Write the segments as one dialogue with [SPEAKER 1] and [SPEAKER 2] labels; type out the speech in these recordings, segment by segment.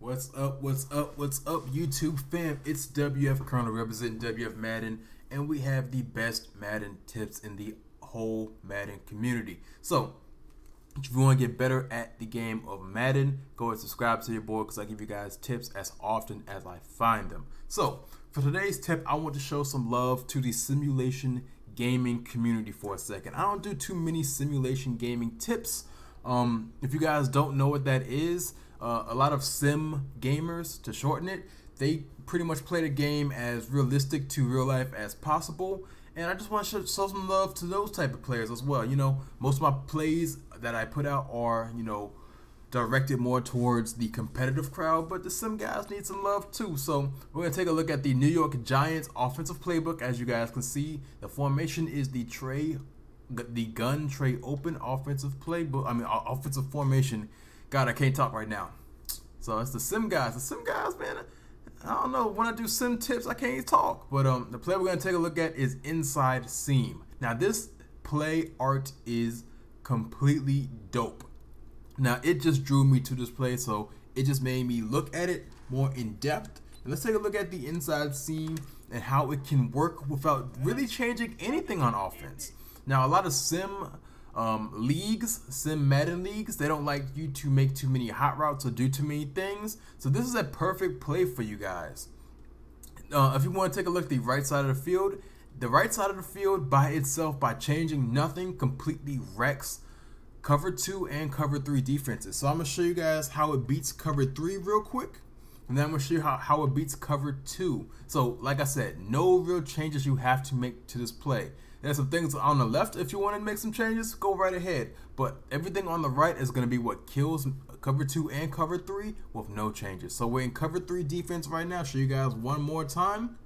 [SPEAKER 1] What's up, YouTube fam? It's WF Colonel representing WF Madden, and we have the best Madden tips in the whole Madden community. So, if you want to get better at the game of Madden, go and subscribe to your boy because I give you guys tips as often as I find them. So, for today's tip, I want to show some love to the simulation gaming community for a second. I don't do too many simulation gaming tips. If you guys don't know what that is, a lot of sim gamers, to shorten it, they pretty much play the game as realistic to real life as possible. And I just want to show some love to those type of players as well. You know, most of my plays that I put out are, directed more towards the competitive crowd, but the sim guys need some love too. So we're going to take a look at the New York Giants offensive playbook. As you guys can see, the formation is the gun Trey open offensive playbook. Offensive formation. God, I can't talk right now. So it's the sim guys. The sim guys, man, I don't know. When I do sim tips, I can't talk. But the play we're going to take a look at is inside seam. Now, this play art is completely dope. Now, it just drew me to this play, so it just made me look at it more in depth. And let's take a look at the inside seam and how it can work without really changing anything on offense. Now, a lot of sim Madden leagues, they don't like you to make too many hot routes or do too many things. So this is a perfect play for you guys. If you want to take a look at the right side of the field by itself, by changing nothing, completely wrecks cover 2 and cover 3 defenses. So I'm going to show you guys how it beats cover 3 real quick. And then I'm going to show you how it beats cover 2. So like I said, no real changes you have to make to this play. There's some things on the left. If you want to make some changes, go right ahead. But everything on the right is going to be what kills cover 2 and cover 3 with no changes. So we're in cover 3 defense right now. Show you guys one more time.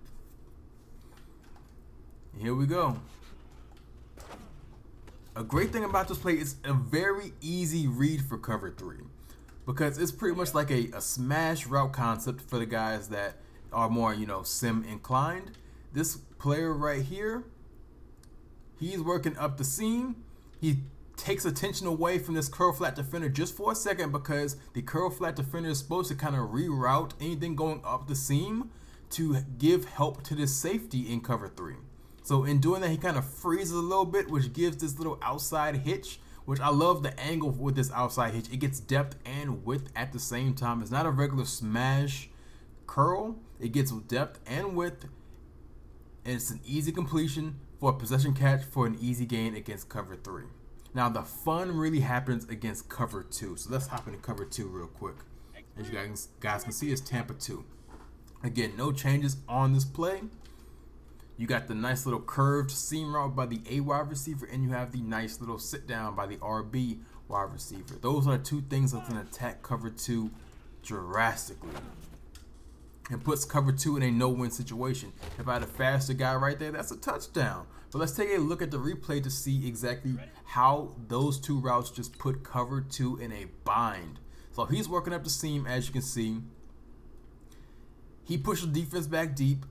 [SPEAKER 1] Here we go. A great thing about this play is a very easy read for cover 3 because it's pretty much like a smash route concept for the guys that are more, sim inclined. This player right here, he's working up the seam. He takes attention away from this curl flat defender just for a second because the curl flat defender is supposed to kind of reroute anything going up the seam to give help to this safety in cover 3. So in doing that, he kind of freezes a little bit, which gives this little outside hitch, which I love the angle with this outside hitch. It gets depth and width at the same time. It's not a regular smash curl. It gets depth and width, and it's an easy completion for a possession catch for an easy gain against cover 3. Now the fun really happens against cover 2. So let's hop into cover 2 real quick. As you guys can see, it's Tampa 2. Again, no changes on this play. You got the nice little curved seam route by the A wide receiver, and you have the nice little sit down by the RB wide receiver. Those are two things that can attack cover 2 drastically and puts cover 2 in a no-win situation. If I had a faster guy right there, that's a touchdown. But let's take a look at the replay to see exactly how those two routes just put cover 2 in a bind. So he's working up the seam, as you can see. He pushes the defense back deep,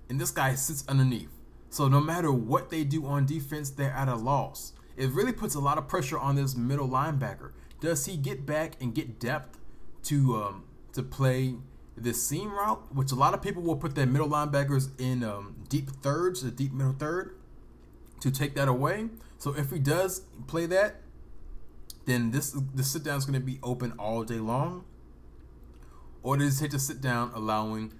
[SPEAKER 1] and this guy sits underneath. So no matter what they do on defense, they're at a loss. It really puts a lot of pressure on this middle linebacker. Does he get back and get depth to play this seam route, which a lot of people will put their middle linebackers in deep thirds, the deep middle third, to take that away? So if he does play that, then the sit down is going to be open all day long. Or does he take the sit down, allowing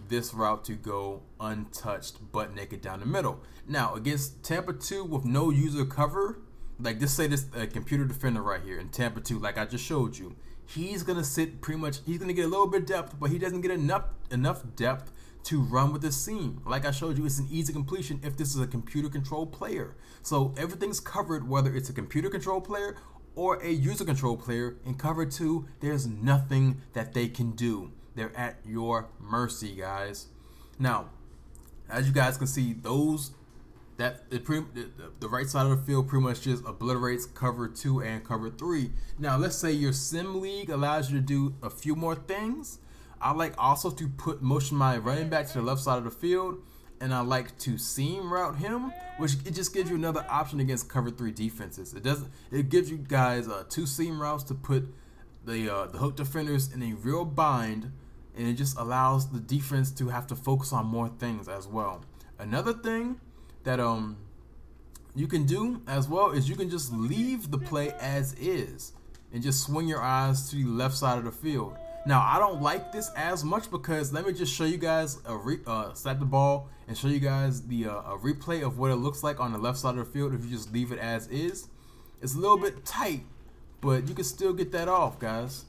[SPEAKER 1] this route to go untouched, butt naked down the middle? Now against Tampa 2 with no user cover, like just say this computer defender right here in Tampa 2, like I just showed you, he's gonna sit pretty much. He's gonna get a little bit of depth, but he doesn't get enough depth to run with the seam. Like I showed you, it's an easy completion if this is a computer control player. So everything's covered, whether it's a computer control player or a user control player. In cover 2, there's nothing that they can do. They're at your mercy, guys. Now, as you guys can see, the right side of the field pretty much just obliterates cover 2 and cover 3. Now, let's say your sim league allows you to do a few more things. I like also to motion my running back to the left side of the field, and I like to seam route him, which it just gives you another option against cover 3 defenses. It gives you guys 2 seam routes to put the hook defenders in a real bind, and it just allows the defense to have to focus on more things as well. Another thing that you can do as well is you can just leave the play as is and just swing your eyes to the left side of the field. Now, I don't like this as much because let me just show you guys snap the ball and show you guys the a replay of what it looks like on the left side of the field if you just leave it as is. It's a little bit tight, but you can still get that off, guys.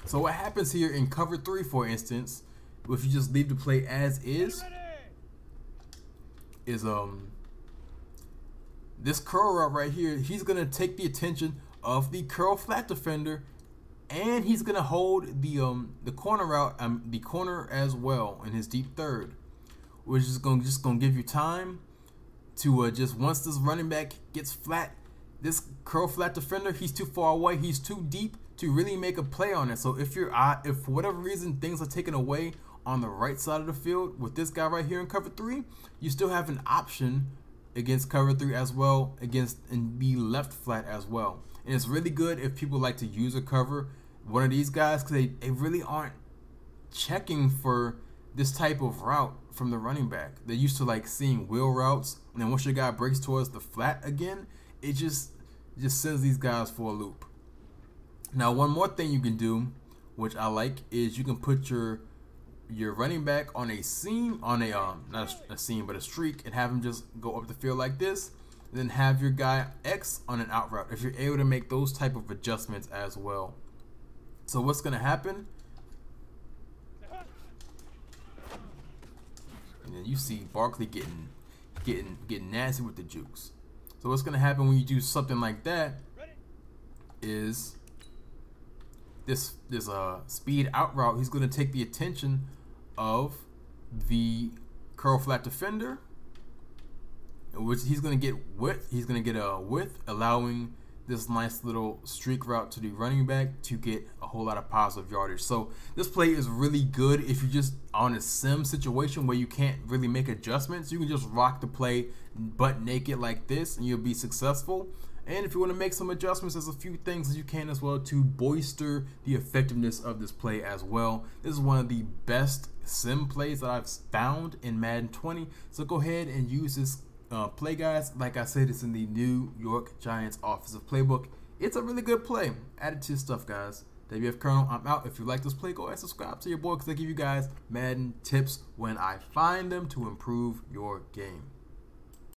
[SPEAKER 1] So what happens here in cover 3, for instance, if you just leave the play as is this curl route right here, he's gonna take the attention of the curl flat defender, and he's gonna hold the corner route, the corner as well in his deep third, which is gonna give you time to just once this running back gets flat, this curl flat defender, he's too far away, he's too deep to really make a play on it. So if for whatever reason things are taken away on the right side of the field with this guy right here in cover 3, you still have an option against cover 3 as well, against and be left flat as well. And it's really good if people like to use or cover one of these guys, because they really aren't checking for this type of route from the running back. They're used to like seeing wheel routes, and then once your guy breaks towards the flat again, it just sends these guys for a loop. Now, one more thing you can do, which I like, is you can put your running back on a seam, on a not a seam but a streak, and have him just go up the field like this, and then have your guy X on an out route if you're able to make those type of adjustments as well. So what's gonna happen? And then you see Barkley getting nasty with the jukes. So what's gonna happen when you do something like that is this speed out route, he's gonna take the attention of the curl flat defender, which he's gonna get width. He's gonna get a width, allowing this nice little streak route to the running back to get a whole lot of positive yardage. So this play is really good if you're just on a sim situation where you can't really make adjustments. You can just rock the play butt naked like this and you'll be successful. And if you want to make some adjustments, there's a few things that you can as well to bolster the effectiveness of this play as well. This is one of the best sim plays that I've found in Madden 20. So go ahead and use this play, guys. Like I said, it's in the New York Giants offensive playbook. It's a really good play. Add it to your stuff, guys. WF Colonel, I'm out. If you like this play, go ahead and subscribe to your boy, because I give you guys Madden tips when I find them to improve your game.